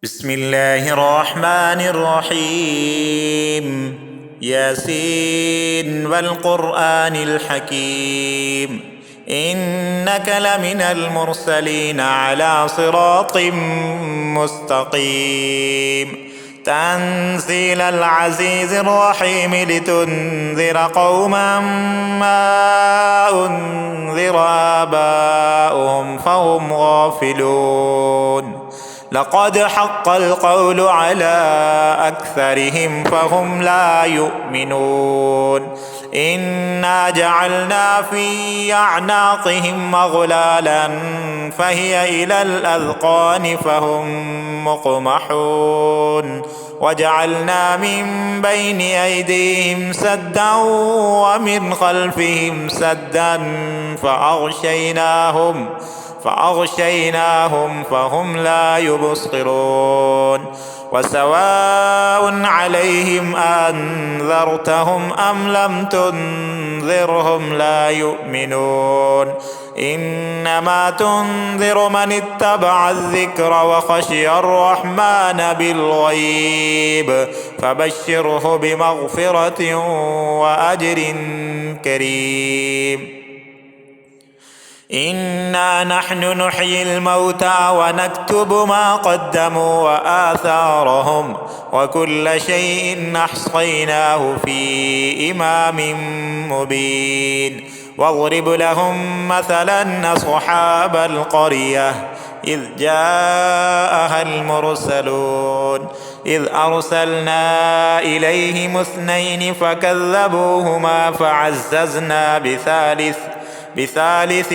بسم الله الرحمن الرحيم. ياسين والقرآن الحكيم، إنك لمن المرسلين على صراط مستقيم. تنزيل العزيز الرحيم لتنذر قوما ما أنذر آباؤهم فهم غافلون. لقد حق القول على أكثرهم فهم لا يؤمنون. إنا جعلنا في أعناقهم أغلالا فهي إلى الأذقان فهم مقمحون. وجعلنا من بين أيديهم سدا ومن خلفهم سدا فأغشيناهم فهم لا يبصرون. وسواء عليهم أنذرتهم أم لم تنذرهم لا يؤمنون. إنما تنذر من اتبع الذكر وخشي الرحمن بالغيب فبشره بمغفرة وأجر كريم. إنا نحن نحيي الموتى ونكتب ما قدموا وآثارهم وكل شيء أحصيناه في إمام مبين. واضرب لهم مثلا أصحاب القرية إذ جاءها المرسلون إذ أرسلنا إليهم 2 فكذبوهما فعززنا بثالث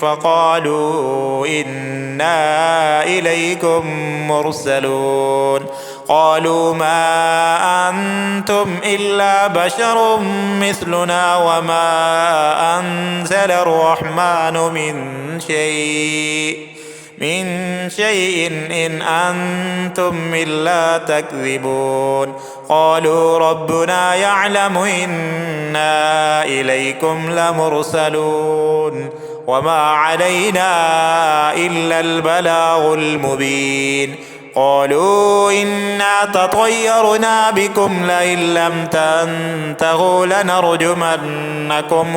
فقالوا إنا إليكم مرسلون. قالوا ما أنتم إلا بشر مثلنا وما أنزل الرحمن من شيء إن أنتم إلا تكذبون. قالوا ربنا يعلم إنا إليكم لمرسلون وما علينا إلا البلاغ المبين. قالوا إنا تطيرنا بكم لئن لم تنتهوا لنرجمنكم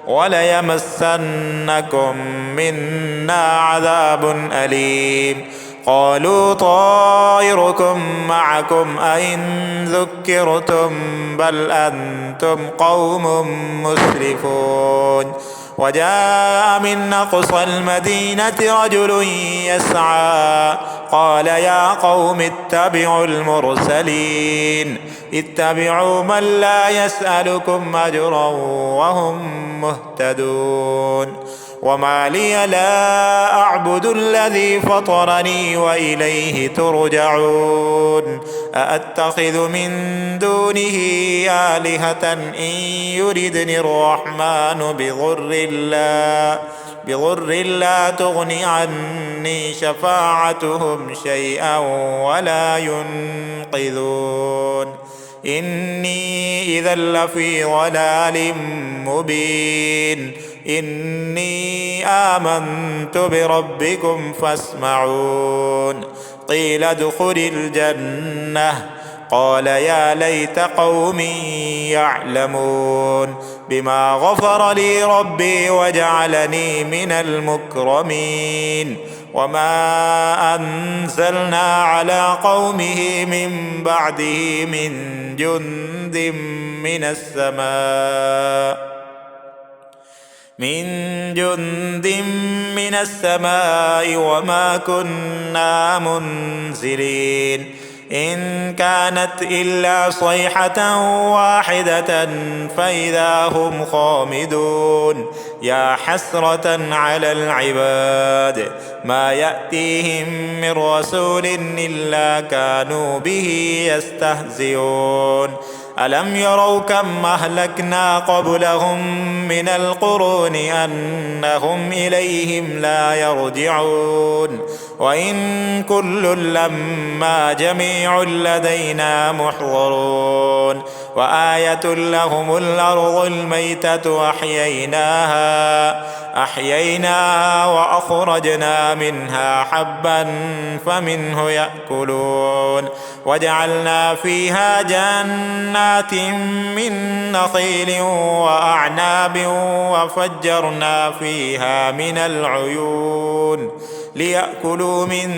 وليمسنكم منا عذاب أليم. قالوا طائركم معكم أئن ذكرتم بل أنتم قوم مسرفون. وجاء من أقصى المدينة رجل يسعى قال يا قوم اتبعوا المرسلين اتبعوا من لا يسألكم أجرا وهم مهتدون. وما لي لا أعبد الذي فطرني وإليه ترجعون. أأتخذ من دونه آلهة إن يردني الرحمن بضر لا تغن عني شفاعتهم شيئا ولا ينقذون. إني إذا لفي ضلال مبين. إني آمنت بربكم فاسمعون. قيل ادخل الجنة قال يا ليت قومي يعلمون بما غفر لي ربي وجعلني من المكرمين. وما أنزلنا على قومه من بعده من جند من السماء وما كنا منزلين. إن كانت إلا صيحة واحدة فإذا هم خامدون. يا حسرة على العباد ما يأتيهم من رسول إلا كانوا به يستهزئون. ألم يروا كم أهلكنا قبلهم من القرون أنهم إليهم لا يرجعون. وإن كل لما جميع لدينا محضرون. وآية لهم الأرض الميتة أحييناها أحييناها وأخرجنا منها حبا فمنه يأكلون وجعلنا فيها جنات من نخيل وأعناب وفجرنا فيها من العيون ليأكلوا من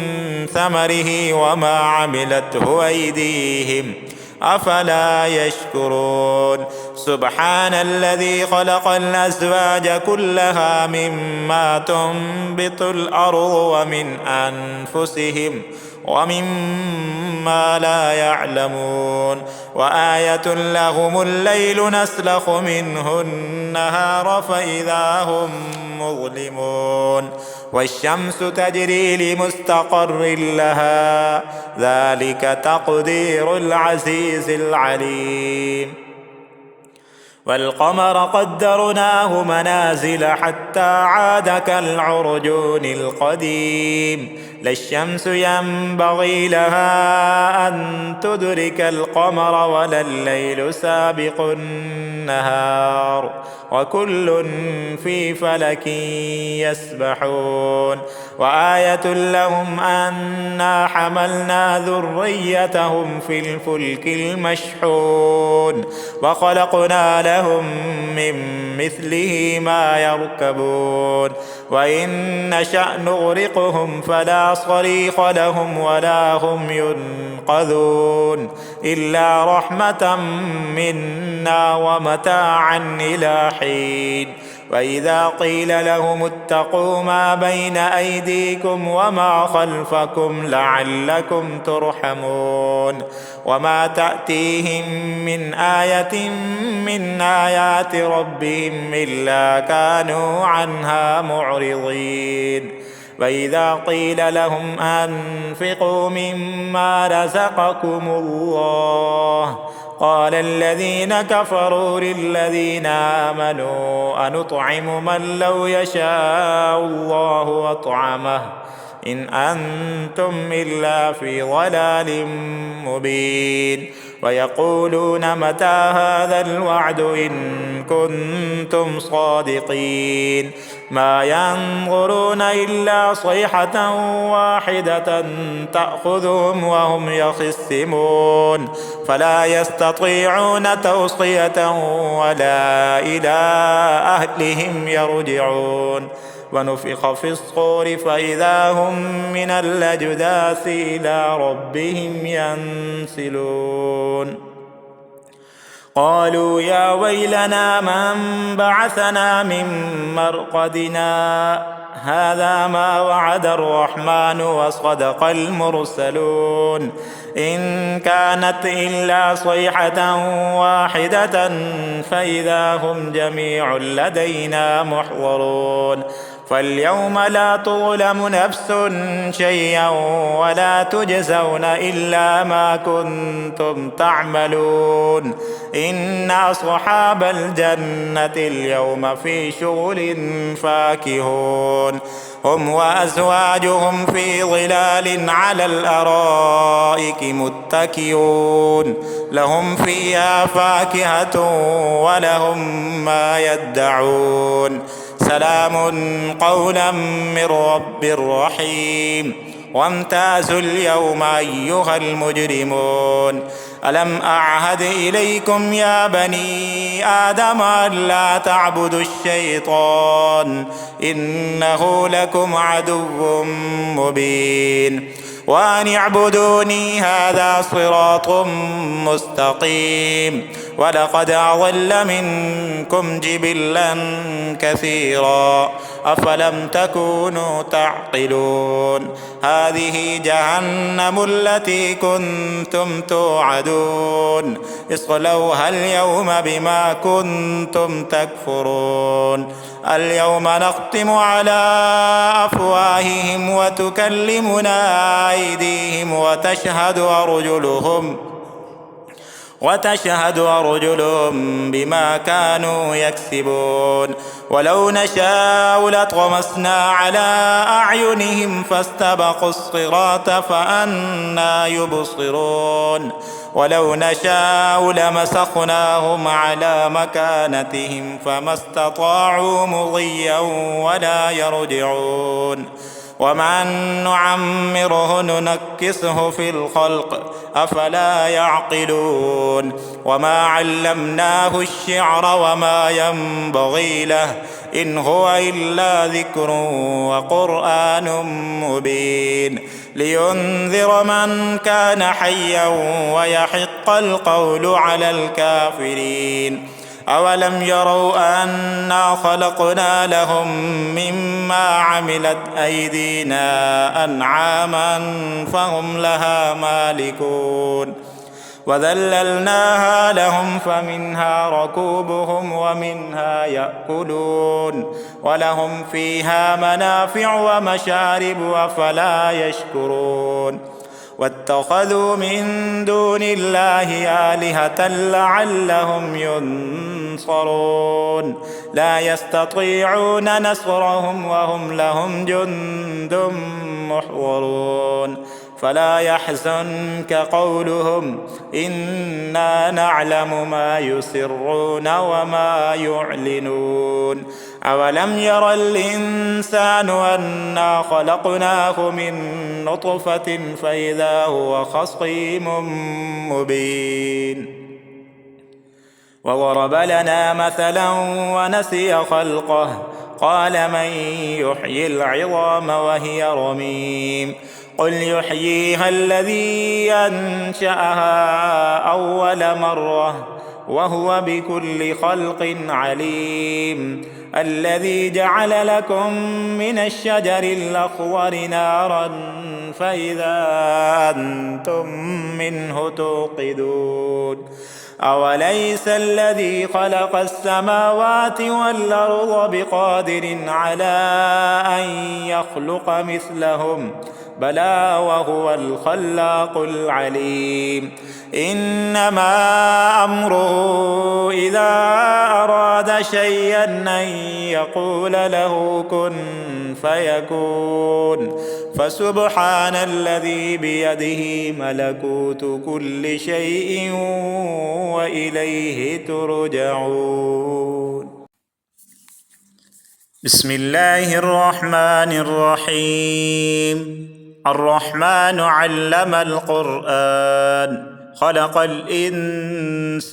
ثمره وما عملته أيديهم أفلا يشكرون سبحان الذي خلق الأزواج كلها مما تنبت الأرض ومن أنفسهم ومما لا يعلمون وآية لهم الليل نسلخ منه النهار فإذا هم مظلمون والشمس تجري لمستقر لها ذلك تقدير العزيز العليم والقمر قدرناه منازل حتى عاد كالعرجون القديم لا الشمس ينبغي لها أن تدرك القمر ولا الليل سابق النهار وكل في فلك يسبحون وآية لهم أنا حملنا ذريتهم في الفلك المشحون وخلقنا لهم من مثله ما يركبون وإن نشأ نغرقهم فلا صريخ لهم ولا هم ينقذون إلا رحمة منا ومتاعا إلى حين وإذا قيل لهم اتقوا ما بين أيديكم وما خلفكم لعلكم ترحمون وما تأتيهم من آية من آيات ربهم إلا كانوا عنها معرضين وإذا قيل لهم أنفقوا مما رزقكم الله قال الذين كفروا للذين آمنوا أنطعم من لو يشاء الله أطعمه إن أنتم إلا في ضلال مبين ويقولون متى هذا الوعد إن كنتم صادقين ما ينظرون إلا صيحة واحدة تأخذهم وهم يخصمون فلا يستطيعون توصية ولا إلى أهلهم يرجعون ونفخ في الصور فإذا هم من الأجداث إلى ربهم ينسلون قالوا يا ويلنا من بعثنا من مرقدنا هذا ما وعد الرحمن وصدق المرسلون إن كانت إلا صيحة واحدة فإذا هم جميع لدينا محضرون فاليوم لا تظلم نفس شيئا ولا تجزون إلا ما كنتم تعملون إن أصحاب الجنة اليوم في شغل فاكهون هم وأزواجهم في ظلال على الأرائك متكئون لهم فيها فاكهة ولهم ما يدعون سلام قولا من رب رحيم وامتازوا اليوم أيها المجرمون ألم أعهد إليكم يا بني آدم ألا تعبدوا الشيطان إنه لكم عدو مبين وأن اعبدوني هذا صراط مستقيم ولقد أضل منكم جبلا كثيرا أفلم تكونوا تعقلون هذه جهنم التي كنتم توعدون اصلوها اليوم بما كنتم تكفرون اليوم نختم على أفواههم وتكلمنا أيديهم وتشهد أرجلهم بما كانوا يكسبون ولو نشاء لطمسنا على أعينهم فاستبقوا الصراط فأنى يبصرون ولو نشاء لمسخناهم على مكانتهم فما استطاعوا مضيا ولا يرجعون ومن نعمره ننكسه في الخلق أفلا يعقلون وما علمناه الشعر وما ينبغي له إن هو إلا ذكر وقرآن مبين لينذر من كان حيا ويحق القول على الكافرين أولم يروا أنا خلقنا لهم مما عملت أيدينا أنعاما فهم لها مالكون وذللناها لهم فمنها ركوبهم ومنها يأكلون ولهم فيها منافع ومشارب أفلا يشكرون واتخذوا من دون الله آلهة لعلهم ينصرون لا يستطيعون نصرهم وهم لهم جند محضرون فلا يحزنك قولهم إنا نعلم ما يسرون وما يعلنون أولم ير الإنسان أنا خلقناه من نطفة فإذا هو خصيم مبين وضرب لنا مثلا ونسي خلقه قال من يحيي العظام وهي رميم قل يحييها الذي أنشأها أول مرة وهو بكل خلق عليم الذي جعل لكم من الشجر الأخضر نارا فإذا أنتم منه توقدون أوليس الذي خلق السماوات والأرض بقادر على أن يخلق مثلهم بلى وهو الخلاق العليم إنما أمره إذا أراد شيئا أن يقول له كن فيكون فسبحان الذي بيده ملكوت كل شيء وإليه ترجعون بسم الله الرحمن الرحيم الرحمن علم القرآن خلق الإنسان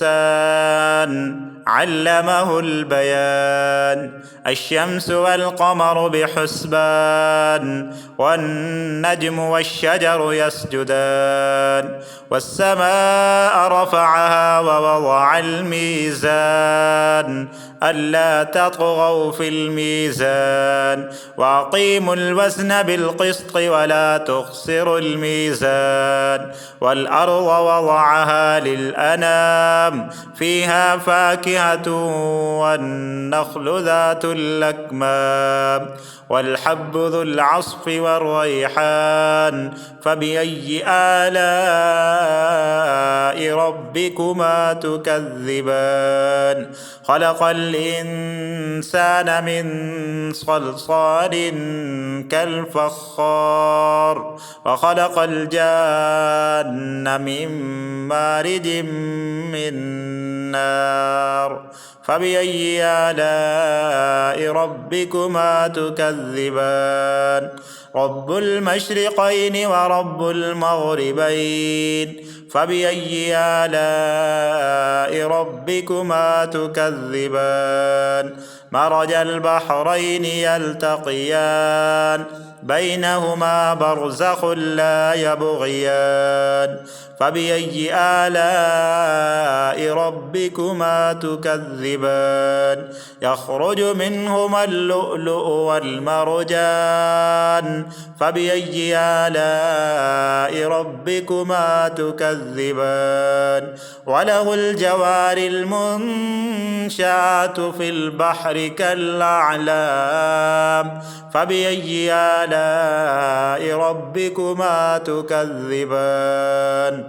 علمه البيان الشمس والقمر بحسبان والنجم والشجر يسجدان والسماء رفعها ووضع الميزان ألا تطغوا في الميزان وأقيموا الوزن بالقسط ولا تخسروا الميزان والأرض وضعها للأنام فيها فاكهة والنخل ذات الأكمام والحب ذو العصف والريحان فبأي آلاء ربكما تكذبان خلق الإنسان من صلصال كالفخار وخلق الجان من مارج من نار فبأي آلاء ربكما تكذبان رب المشرقين ورب المغربين فبأي آلاء ربكما تكذبان مرج البحرين يلتقيان بينهما برزخ لا يبغيان فبأي آلاء ربكما تكذبان يخرج منهما اللؤلؤ والمرجان فبأي آلاء ربكما تكذبان وله الجوار المنشآت في البحر كالأعلام فبأي آلاء ربكما تكذبان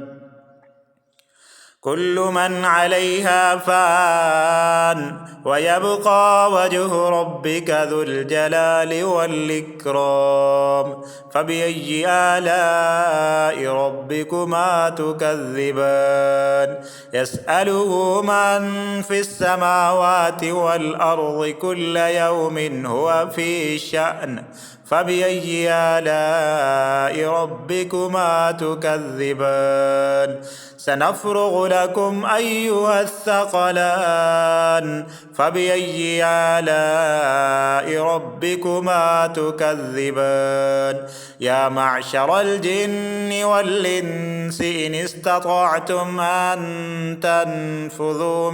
كل من عليها فان ويبقى وجه ربك ذو الجلال والإكرام فبأي آلاء ربكما تكذبان يسأله من في السماوات والأرض كل يوم هو في شأن فبأي آلاء ربكما تكذبان سنفرغ لكم أيها الثقلان فبأي آلاء ربكما تكذبان يا معشر الجن والإنس إن استطعتم أن تنفذوا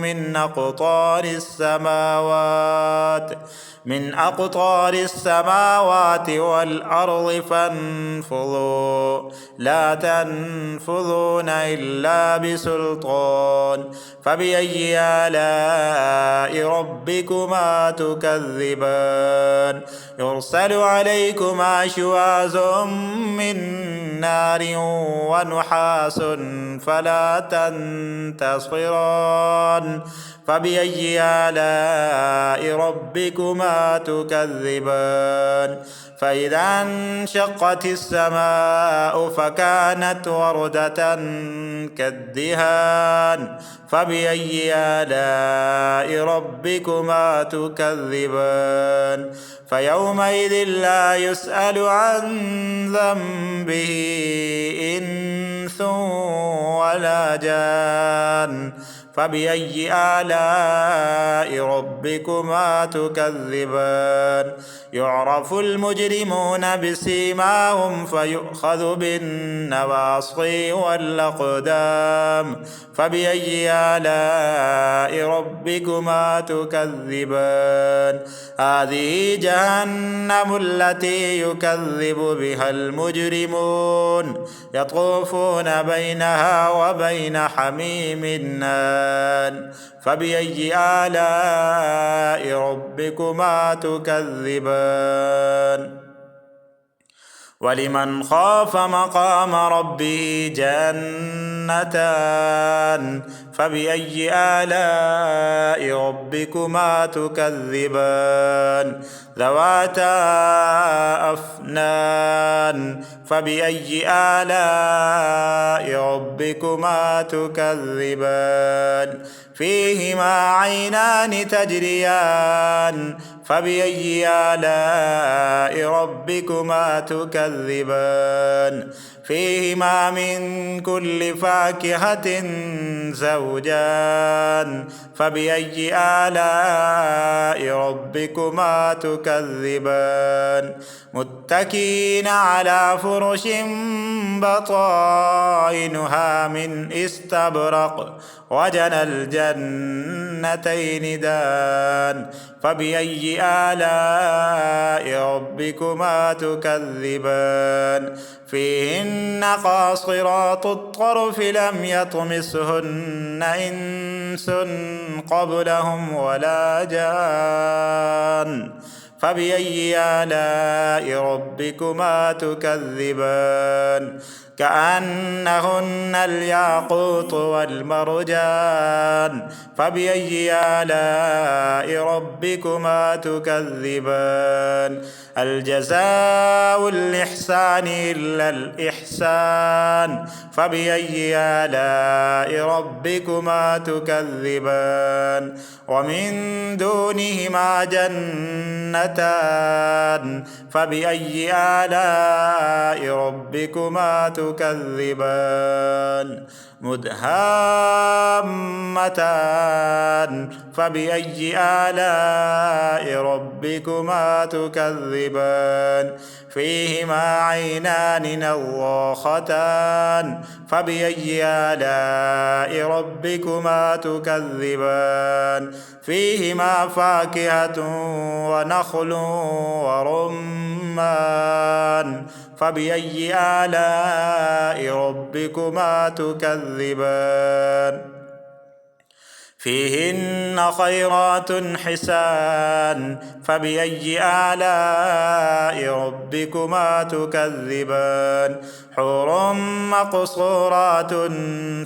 من أقطار السماوات والأرض فانفذوا لا تنفذون إلا بسلطان فبأي آلاء ربكما تكذبان يرسل عليكما شواظ من نار ونحاس فلا تنتصران فبأي آلاء ربكما تكذبان فإذا انشقت السماء فكانت وردة كالدهان فبأي آلاء ربكما تكذبان فيومئذ لا يسأل عن ذنبه إنس ولا جان فبأي آلاء ربكما تكذبان يعرف المجرمون بسيماهم فيؤخذ بالنواصي والأقدام فبأي آلاء ربكما تكذبان هذه جهنم التي يكذب بها المجرمون يطوفون بينها وبين حميم النان فبأي آلاء ربكما تكذبان ولمن خاف مقام ربه جنتان فبأي آلاء ربكما تكذبان ذواتا أفنان فبأي آلاء ربكما تكذبان فيهما عينان تجريان فبأي آلاء ربكما تكذبان فيهما من كل فاكهة زوجان فبأي آلاء ربكما تكذبان متكئين على فرش بطائنها من استبرق وجنى الجنتين دان فبأي آلاء ربكما تكذبان فيهن قاصرات الطرف لم يطمسهن إنس قبلهم ولا جان فبأي آلاء ربكما تكذبان كأنهن الياقوت والمرجان فبأي آلاء ربكما تكذبان الجزاء الإحسان إلا الإحسان فبأي آلاء ربكما تكذبان ومن دونهما جنتان فبأي آلاء ربكما تكذبان مدهامتان فبأي آلاء ربكما تكذبان فيهما عينان نضاختان فبأي آلاء ربكما تكذبان فيهما فاكهة ونخل ورمان فبأي آلاء ربكما تكذبان فيهن خيرات حسان فبأي آلاء ربكما تكذبان حور مقصورات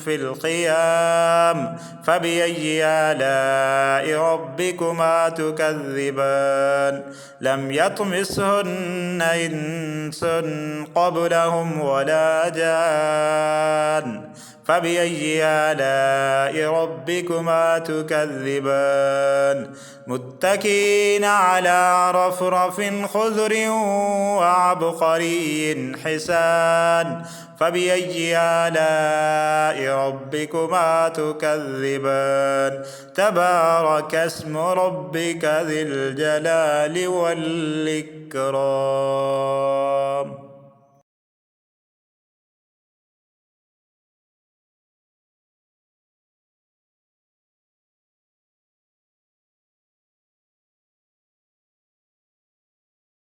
في الخيام فبأي آلاء ربكما تكذبان لم يطمسهن إنس قبلهم ولا جان فبأي آلاء ربكما تكذبان متكئين على رفرف خضر وعبقري حسان فبأي آلاء ربكما تكذبان تبارك اسم ربك ذي الجلال والإكرام.